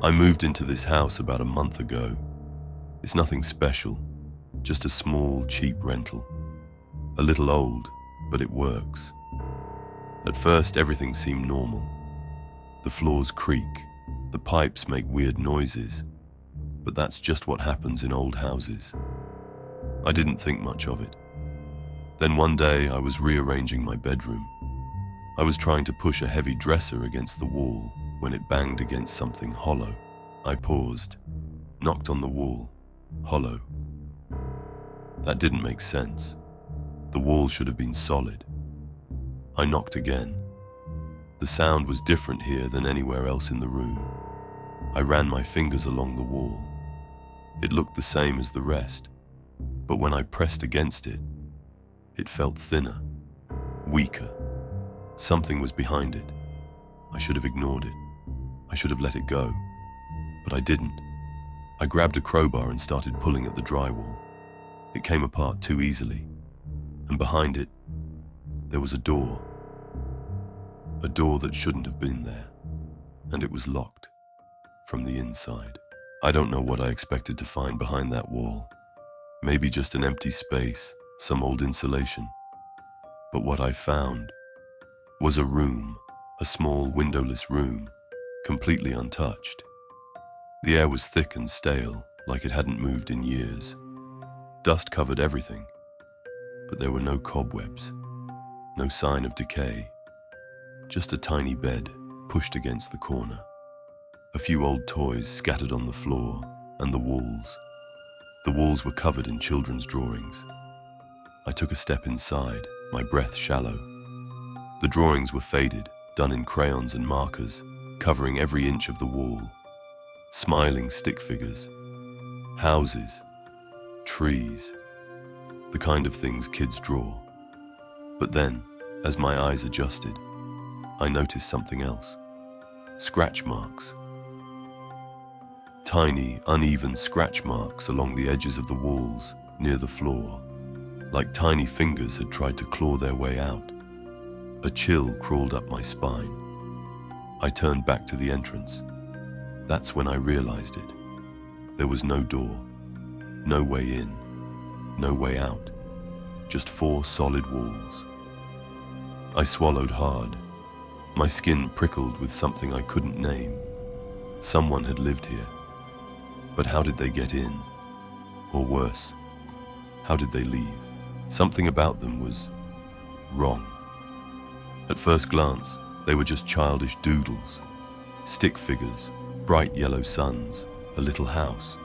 I moved into this house about a month ago. It's nothing special, just a small, cheap rental. A little old, but it works. At first, everything seemed normal. The floors creak, the pipes make weird noises, but that's just what happens in old houses. I didn't think much of it. Then one day, I was rearranging my bedroom. I was trying to push a heavy dresser against the wall when it banged against something hollow. I paused, knocked on the wall, hollow. That didn't make sense. The wall should have been solid. I knocked again. The sound was different here than anywhere else in the room. I ran my fingers along the wall. It looked the same as the rest, but when I pressed against it, it felt thinner, weaker. Something was behind it. I should have ignored it. I should have let it go, but I didn't. I grabbed a crowbar and started pulling at the drywall. It came apart too easily, and behind it, there was a door. A door that shouldn't have been there, and it was locked from the inside. I don't know what I expected to find behind that wall. Maybe just an empty space, some old insulation. But what I found was a room, a small windowless room, completely untouched. The air was thick and stale, like it hadn't moved in years. Dust covered everything, but there were no cobwebs, no sign of decay. Just a tiny bed pushed against the corner. A few old toys scattered on the floor and the walls. The walls were covered in children's drawings. I took a step inside, my breath shallow. The drawings were faded, done in crayons and markers, covering every inch of the wall. Smiling stick figures, houses, trees, the kind of things kids draw. But then, as my eyes adjusted, I noticed something else. Scratch marks. Tiny, uneven scratch marks along the edges of the walls, near the floor, like tiny fingers had tried to claw their way out. A chill crawled up my spine. I turned back to the entrance. That's when I realized it. There was no door, no way in, no way out, just 4 solid walls. I swallowed hard. My skin prickled with something I couldn't name. Someone had lived here. But how did they get in? Or worse, how did they leave? Something about them was wrong. At first glance, they were just childish doodles, stick figures, bright yellow suns, a little house.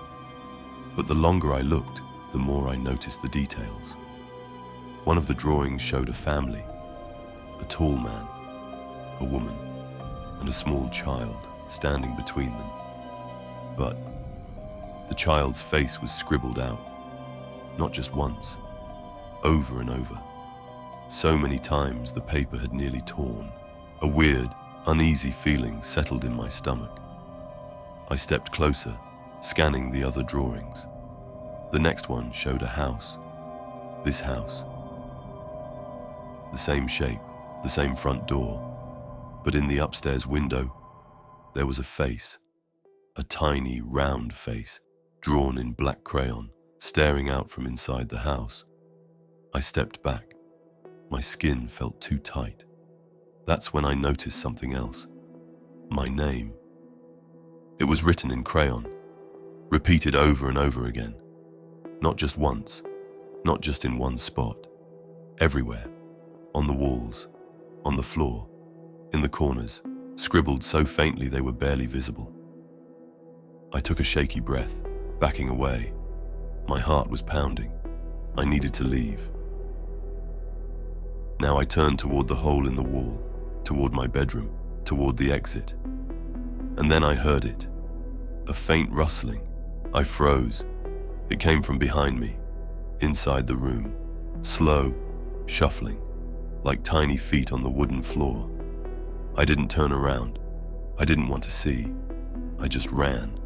But the longer I looked, the more I noticed the details. One of the drawings showed a family, a tall man, a woman, and a small child standing between them. But the child's face was scribbled out, not just once, over and over. So many times the paper had nearly torn. A weird, uneasy feeling settled in my stomach. I stepped closer, scanning the other drawings. The next one showed a house. This house. The same shape, the same front door. But in the upstairs window, there was a face. A tiny, round face, drawn in black crayon, staring out from inside the house. I stepped back. My skin felt too tight. That's when I noticed something else. My name. It was written in crayon, repeated over and over again. Not just once, not just in one spot. Everywhere. On the walls, on the floor, in the corners, scribbled so faintly they were barely visible. I took a shaky breath, backing away. My heart was pounding. I needed to leave. Now I turned toward the hole in the wall, toward my bedroom, toward the exit. And then I heard it. A faint rustling. I froze. It came from behind me, inside the room. Slow, shuffling, like tiny feet on the wooden floor. I didn't turn around. I didn't want to see. I just ran.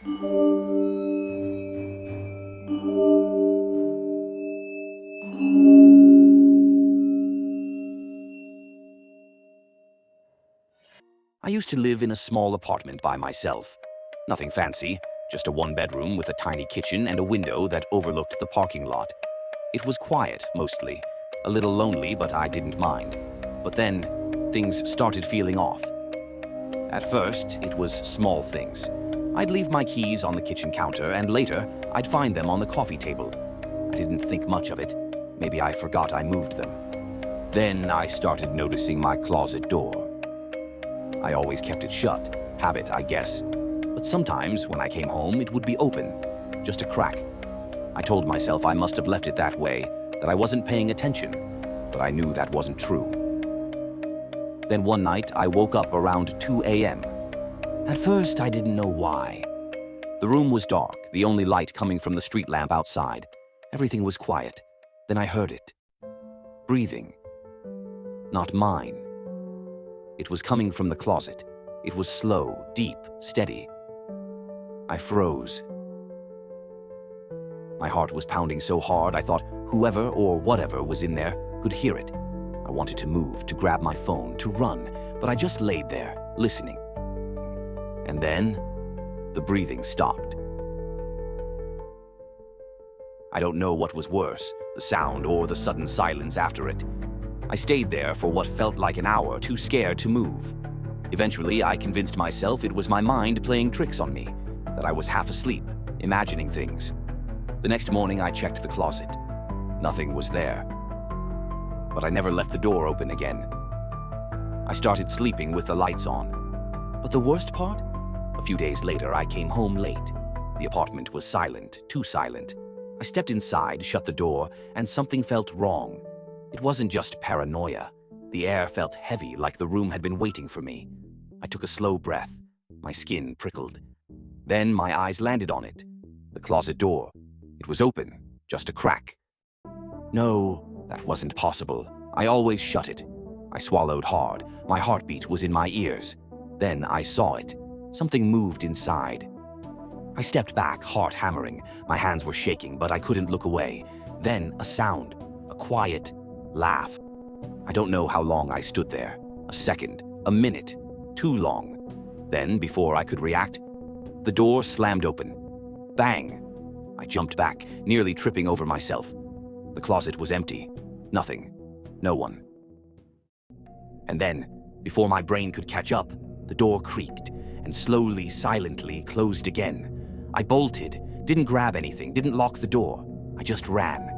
I used to live in a small apartment by myself. Nothing fancy, just a one-bedroom with a tiny kitchen and a window that overlooked the parking lot. It was quiet, mostly. A little lonely, but I didn't mind. But then, things started feeling off. At first, it was small things. I'd leave my keys on the kitchen counter, and later, I'd find them on the coffee table. I didn't think much of it. Maybe I forgot I moved them. Then I started noticing my closet door. I always kept it shut. Habit, I guess. But sometimes, when I came home, it would be open. Just a crack. I told myself I must have left it that way, that I wasn't paying attention. But I knew that wasn't true. Then one night, I woke up around 2 a.m. At first, I didn't know why. The room was dark, the only light coming from the street lamp outside. Everything was quiet. Then I heard it. Breathing. Not mine. It was coming from the closet. It was slow, deep, steady. I froze. My heart was pounding so hard I thought whoever or whatever was in there could hear it. I wanted to move, to grab my phone, to run, but I just laid there, listening. And then, the breathing stopped. I don't know what was worse, the sound or the sudden silence after it. I stayed there for what felt like an hour, too scared to move. Eventually, I convinced myself it was my mind playing tricks on me, that I was half asleep, imagining things. The next morning, I checked the closet. Nothing was there. But I never left the door open again. I started sleeping with the lights on. But the worst part? A few days later, I came home late. The apartment was silent, too silent. I stepped inside, shut the door, and something felt wrong. It wasn't just paranoia. The air felt heavy, like the room had been waiting for me. I took a slow breath. My skin prickled. Then my eyes landed on it. The closet door. It was open, just a crack. No, that wasn't possible. I always shut it. I swallowed hard. My heartbeat was in my ears. Then I saw it. Something moved inside. I stepped back, heart hammering. My hands were shaking, but I couldn't look away. Then a sound, a quiet laugh. I don't know how long I stood there. A second, a minute, too long. Then, before I could react, the door slammed open. Bang! I jumped back, nearly tripping over myself. The closet was empty. Nothing. No one. And then, before my brain could catch up, the door creaked and slowly, silently closed again. I bolted, didn't grab anything, didn't lock the door. I just ran.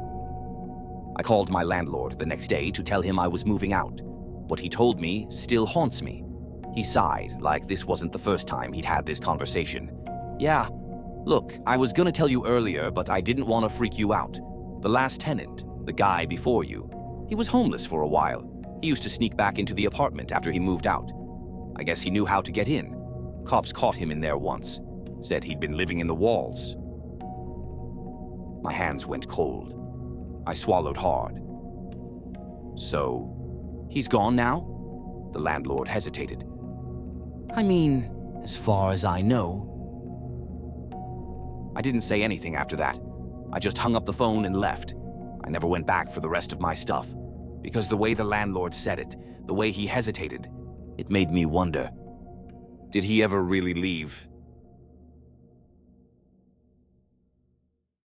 I called my landlord the next day to tell him I was moving out. What he told me still haunts me. He sighed, like this wasn't the first time he'd had this conversation. Yeah, look, I was gonna tell you earlier, but I didn't want to freak you out. The last tenant, the guy before you, he was homeless for a while. He used to sneak back into the apartment after he moved out. I guess he knew how to get in. Cops caught him in there once. Said he'd been living in the walls. My hands went cold. I swallowed hard. So, he's gone now? The landlord hesitated. I mean, as far as I know. I didn't say anything after that. I just hung up the phone and left. I never went back for the rest of my stuff. Because the way the landlord said it, the way he hesitated, it made me wonder. Did he ever really leave?